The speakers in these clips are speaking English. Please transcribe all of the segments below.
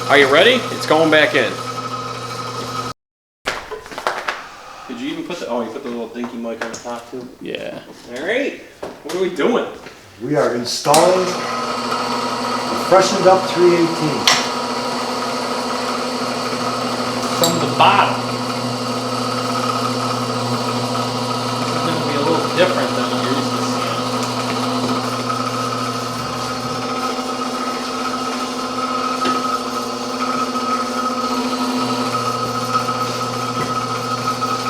Are you ready? It's going back in. Did you even put the, oh, you put the little dinky mic on the top too? Yeah. All right. What are we doing? We are installing the freshened up 318. From the bottom. It's going to be a little different than what you're used to seeing.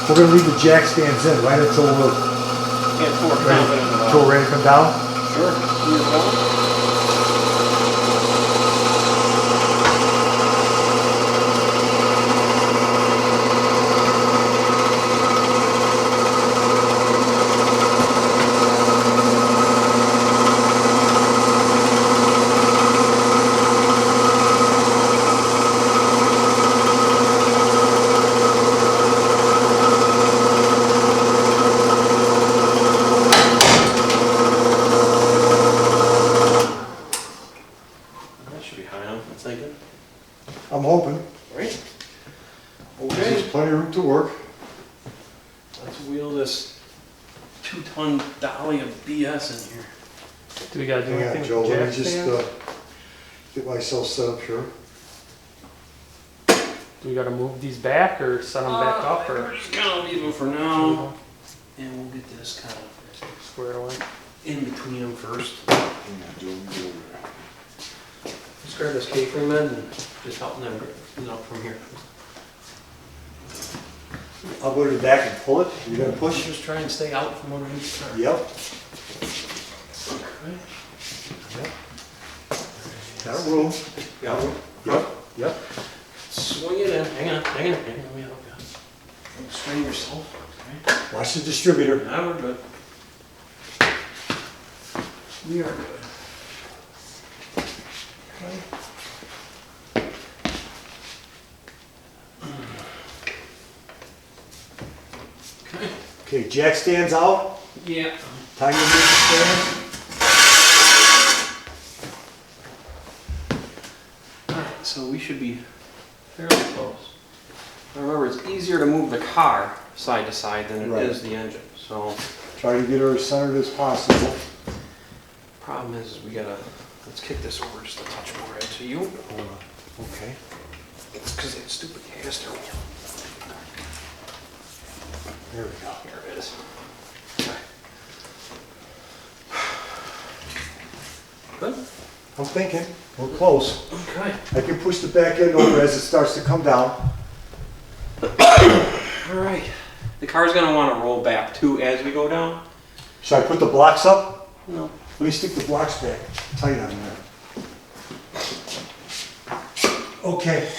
We're going to leave the jack stands in right until we're ready to come down. Sure. I'm hoping. Right. Okay. There's plenty of room to work. Let's wheel this 2-ton dolly of BS in here. Do we gotta do Hang anything on, Joe. with Let the me jack just stand? get myself set up here. Do we gotta move these back or set them back up We're or just gonna leave them for now, and we'll get this kind of square away? in between them first. Hang on, Joe. Let me get over there. Just grab this K-frame end and just help them get it up from here. I'll go to the back and pull it. You're going to push? Just try and stay out from underneath the car. Yep. Okay. Yep. Got room. Got room. Yep. Yep. Swing it in. Hang on. Let me help you. Don't strain yourself. Okay. Watch the distributor. Now we're good. We are good. Okay. Okay, jack stands out. Yeah. Time to move the stand. Alright, so we should be fairly close. Now remember, it's easier to move the car side to side than it is the engine. So Try to get her as centered as possible. problem is we gotta, let's kick this over just a touch more into you. Okay. It's because of that stupid caster wheel. There we go. Here it is. Okay. Good? I'm thinking. We're close. Okay. I can push the back end over as it starts to come down. Alright. The car's gonna want to roll back too as we go down. Should I put the blocks up? No. Let me stick the blocks back tight on there. Okay.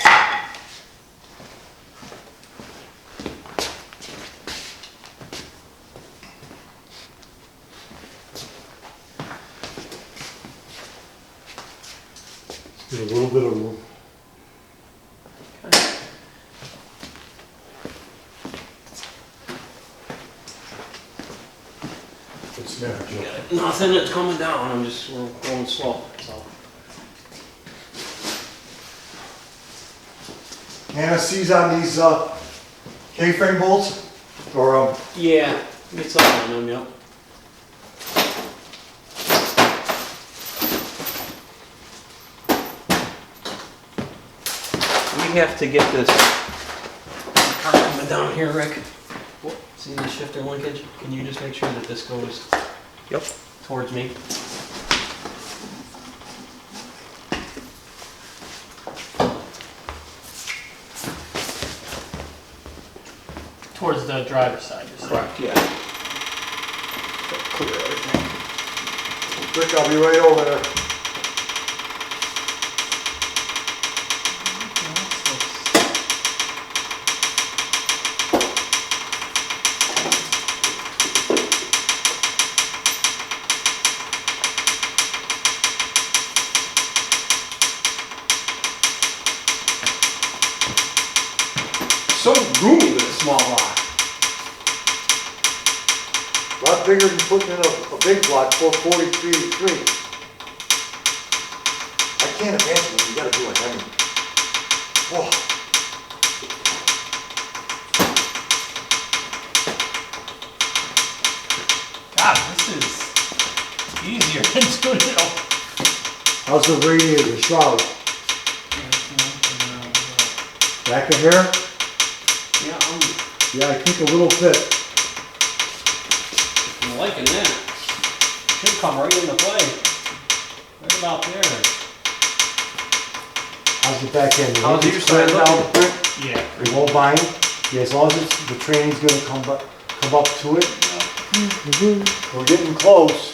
Get a little bit of room. Okay. What's the matter, Joe? Nothing, it's coming down. We're going slow. So. Anti-seize on these K-frame bolts? Or Yeah, get something on them, yep. We have to get this car coming down here, Rick. See the shifter linkage? Can you just make sure that this goes towards me? Towards the driver's side, you're saying? Correct, yeah. Clear everything. Rick, I'll be right over there. So roomy with a small block. A lot bigger than putting in a big block, 443 to 3. I can't imagine what you gotta do with them. Oh. God, this is easier than doing it all. How's the radiator shroud? Back of hair? Yeah, Yeah, I think a little bit. I'm liking that. Should come right into play. Right about there. How's the back end? How's your It's clear side now, looking? Rick? Yeah. It won't bind? Yeah, as long as the training's gonna come up to it. We're getting close.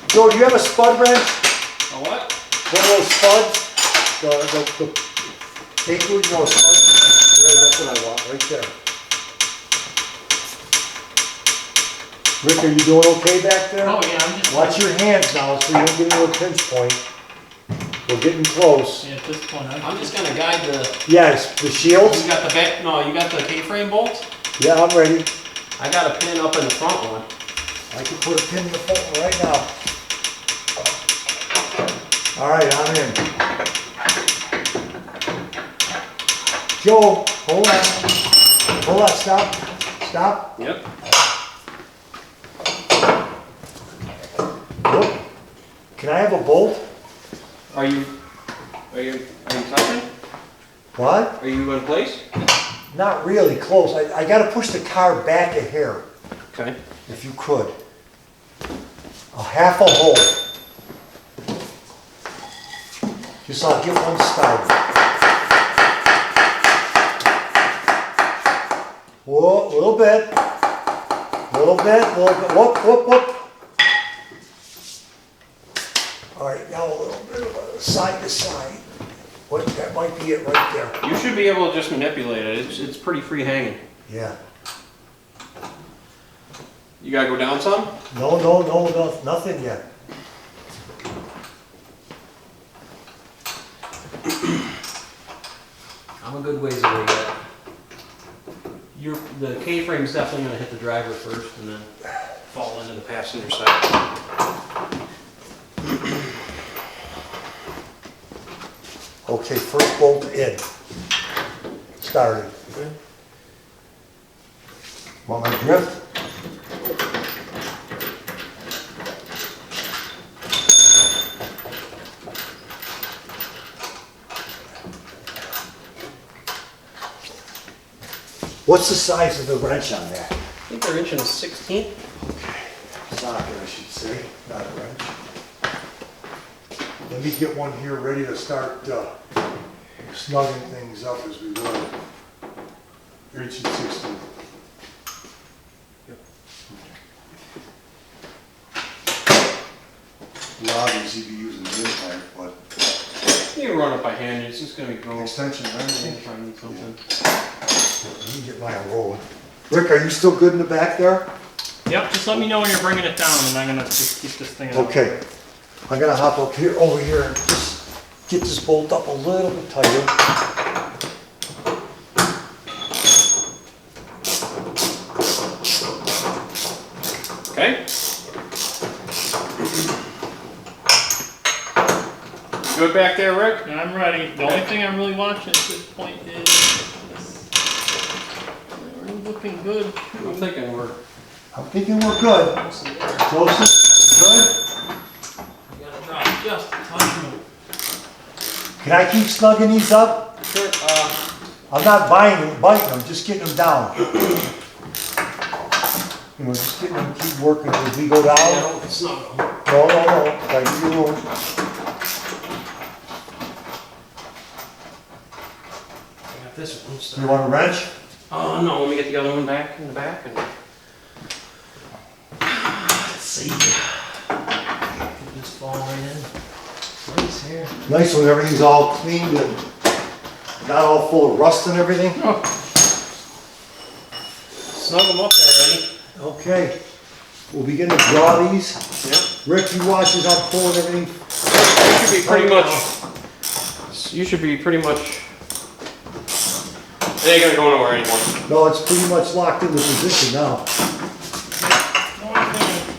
Joe, do you have a spud wrench? A what? One of those spuds? The taper, you know, spuds? Yeah, that's what I want, right there. Rick, are you doing okay back there? Oh yeah, I'm just. Watch your hands now so you don't get into a pinch point. We're getting close. Yeah, at this point, I'm just gonna guide the. Yes, the shields? You got the back. No, you got the K-frame bolts. Yeah, I'm ready. I got a pin up in the front one. I can put a pin in the phone right now. All right, I'm in. Joe, hold on. Hold on, stop. Stop. Yep. Look. Can I have a bolt? Are you touching? What? Are you in place? Not really close. I gotta push the car back a hair, Okay. if you could. A half a hole. Just so I'll get one started. Whoa, a little bit. Whoop, whoop, whoop. All right, now a little bit of a side to side. What, that might be it right there. You should be able to just manipulate it. It's pretty free hanging. Yeah. You gotta go down some? No, nothing yet. I'm a good ways away yet. The K-frame's definitely gonna hit the driver first and then fall into the passenger side. Okay, first bolt in. Started. Okay. Want my drift? What's the size of the wrench on that? I think they're inching a 16th. Socket, I should say, not a wrench. Let me get one here ready to start snugging things up as we go. Inch and 16. Yep. Obviously be using the impact, but You can run it by hand. It's just gonna be going. extension wrench. If I need something. Let me get mine rolling. Rick, are you still good in the back there? Yep, just let me know when you're bringing it down, and I'm gonna just keep this thing. Okay. I'm gonna hop up here, over here, and just get this bolt up a little bit tighter. Okay. Good back there, Rick? I'm ready. The only thing I'm really watching at this point is this. We're looking good. I'm thinking we're. I'm thinking we're good. Mostly there. Joseph, good? You gotta drop just a touch more. Can I keep snugging these up? Sure. I'm not biting them, just getting them down. You know, just getting them, keep working as we go Yeah, down. don't snuggle. No. Gotta give you room. I got this one. You want a wrench? Oh no, let me get the other one back in the back and let's see. Just fall right in. Nice here. Nice when everything's all cleaned and not all full of rust and everything. Snug them up there, Eddie. Okay, we'll begin to draw these. Yep. Rick, you watch as I'm pulling everything. You should be pretty much. It ain't gonna go nowhere anymore. No, it's pretty much locked into position now. The only thing,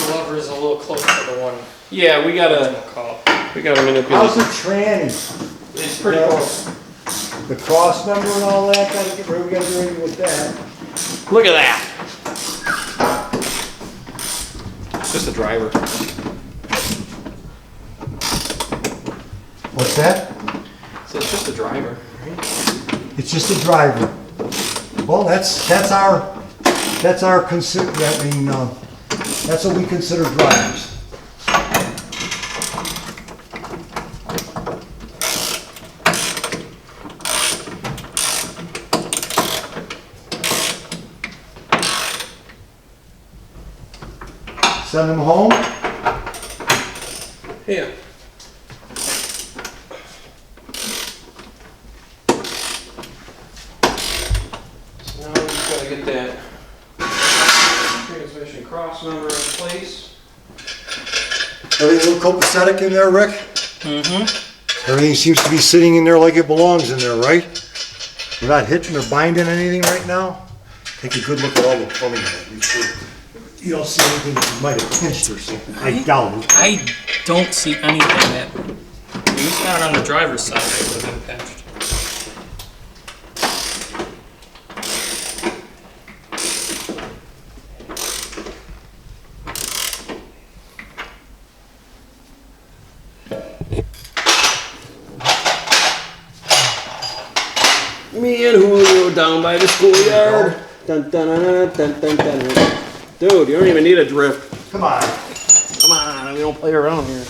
the lever is a little close to the one. Yeah, we gotta. Call. We gotta manipulate. How's the tranny? It's pretty close. The Crossmember and all that, we gotta get ready with that. Look at that. Just a driver. What's that? So it's just a driver, right? It's just a driver. Well, that's our consider. I mean, that's what we consider drivers. Send them home. Yeah. So now we just gotta get that transmission crossmember in place. Everything a little copacetic in there, Rick? Mm-hmm. Everything seems to be sitting in there like it belongs in there, right? We're not hitting or binding anything right now. Take a good look at all the plumbing in it. Make sure you don't see anything that you might have pinched or something. I doubt it. I don't see anything that, at least not on the driver's side, that would have been patched. Me and Julio down by the schoolyard. Dun, dun, dun, dun, dun, dun, dun. Dude, you don't even need a drift. Come on. Come on, we don't play around here.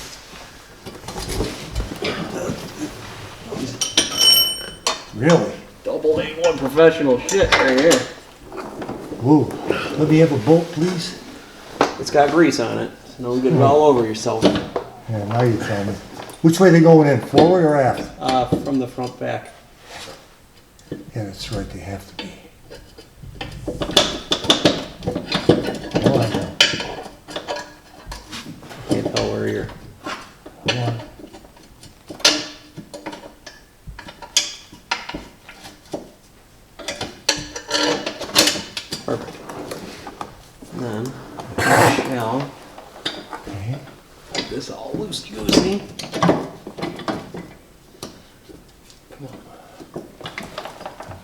Really? Double A1 professional shit right here. Ooh. Let me have a bolt, please. It's got grease on it, so don't get it all over yourself. Yeah, now you tell me. Which way they going in, forward or aft? From the front back. Yeah, that's right, they have to be. Oh, I know. Can't tell where you're. Hold on. Perfect. And then, shell. Okay. Get this all loosey-goosey. Come on.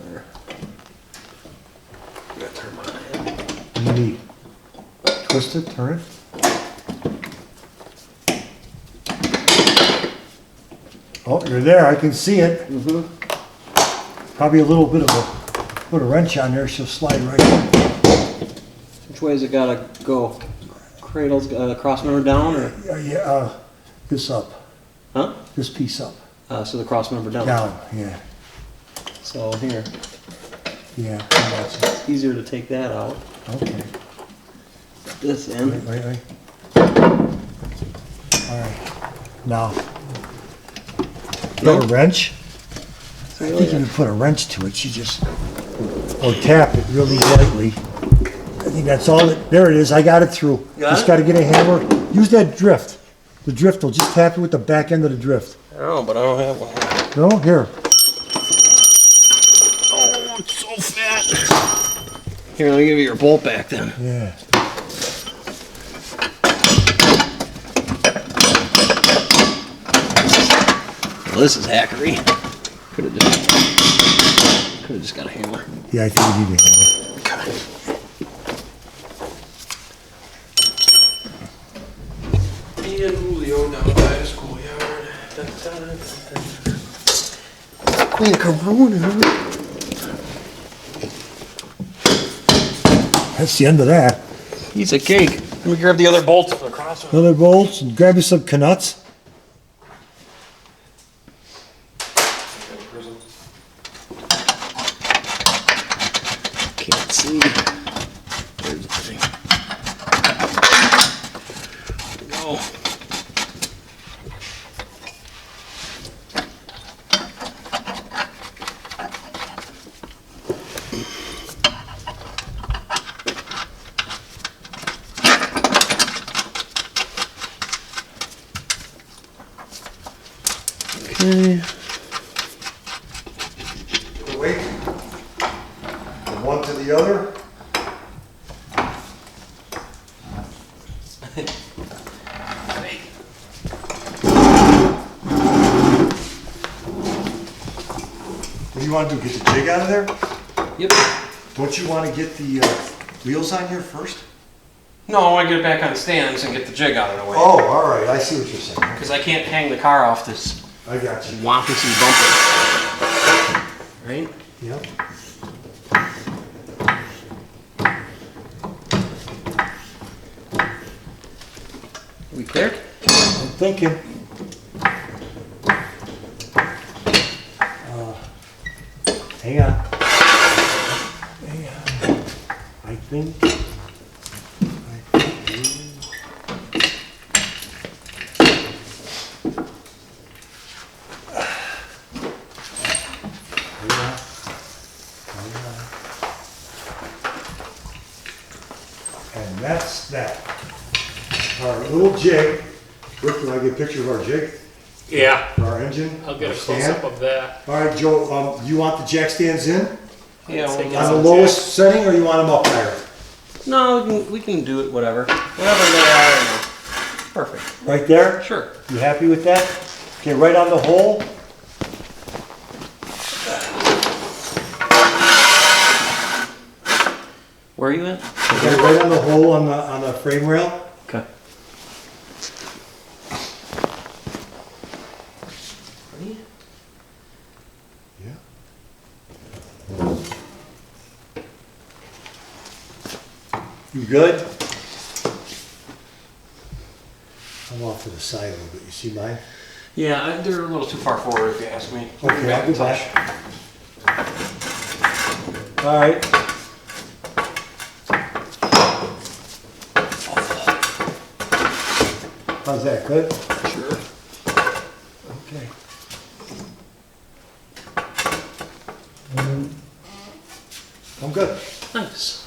There. You gotta turn mine in. What do you need? Twist it, turn it. Oh, you're there, I can see it. Mm-hmm. Probably a little bit of a, put a wrench on there, she'll slide right in. Which way is it gotta go? Cradle's crossmember down, or? This up, Huh? this piece up. So the crossmember down. Down, yeah, So here, yeah, that's it. it's easier to take that out. Okay. Put this in. Wait. All right, now. Got a wrench? I think you can put a wrench to it, you just, or tap it really lightly. I think that's all there it is, I got it through. Got Just it? gotta get a hammer, use that drift. The drift will just tap it with the back end of the drift. I don't know, but I don't have one. No, here. Oh, it's so fat. Here, let me give you your bolt back then. Yeah. Well, this is hackery. Could have just got a hammer. Yeah, I think we need a hammer. God. Me and Julio down by the schoolyard. Dun, dun, dun, dun, dun. Queen of Corona. That's the end of that. Piece of cake. Let me grab the other bolts for the crossroads. Another bolts, and grab you some knuts. Can't see. There's the thing. There we go. Okay. Wait. From one to the other. you want to do? Get the jig out of there? Yep. Don't you want to get the wheels on here first? No, I want to get it back on the stands and get the jig out of the way. Oh, all right. I see what you're saying. Because I can't hang the car off this I got you. wampus bumper. Right? Yep. We clear? I'm thinking. Hang on. Hang on. I think. And that's that. Our little jig. Rick, can I get a picture of our jig? Yeah. Our engine? I'll get our a close stand? up of that. All right, Joe, you want the jack stands in? Yeah. Take Well, it On the lowest setting, or you want them up higher? no, we can do it whatever. Whatever they are. Perfect. Right there? Sure. You happy with that? Okay, right on the hole. Where are you at? Okay, right on the hole on the frame rail. Okay. Ready? Yeah. You good? I'm off to the side a little bit. You see mine? Yeah, they're a little too far forward if you ask me. Okay, I'll go back. All right. How's that, good? Sure. Okay. I'm good. Nice.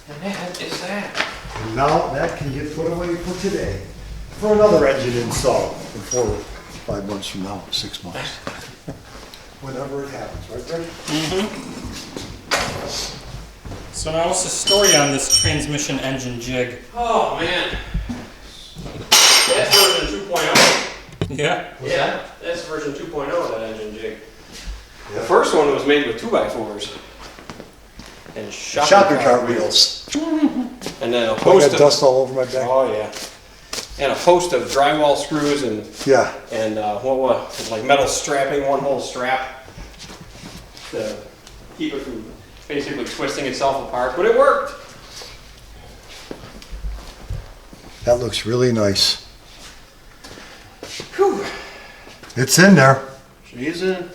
And that is that. And now that can get put away for today, for another engine install in 4 or 5 months from now, 6 months. Whenever it happens, right, Rick? So now what's the story on this transmission engine jig? Oh man. That's version 2.0. Yeah. Yeah, that's version 2.0 of that engine jig. Yeah. The first one was made with 2x4s. And Shopping cart wheels. And then a I host got of... dust all over my back. Oh yeah. And a host of drywall screws and Yeah. what was like metal strapping, one whole strap to keep it from basically twisting itself apart, but it worked. That looks really nice. Whew. It's in there. She's in.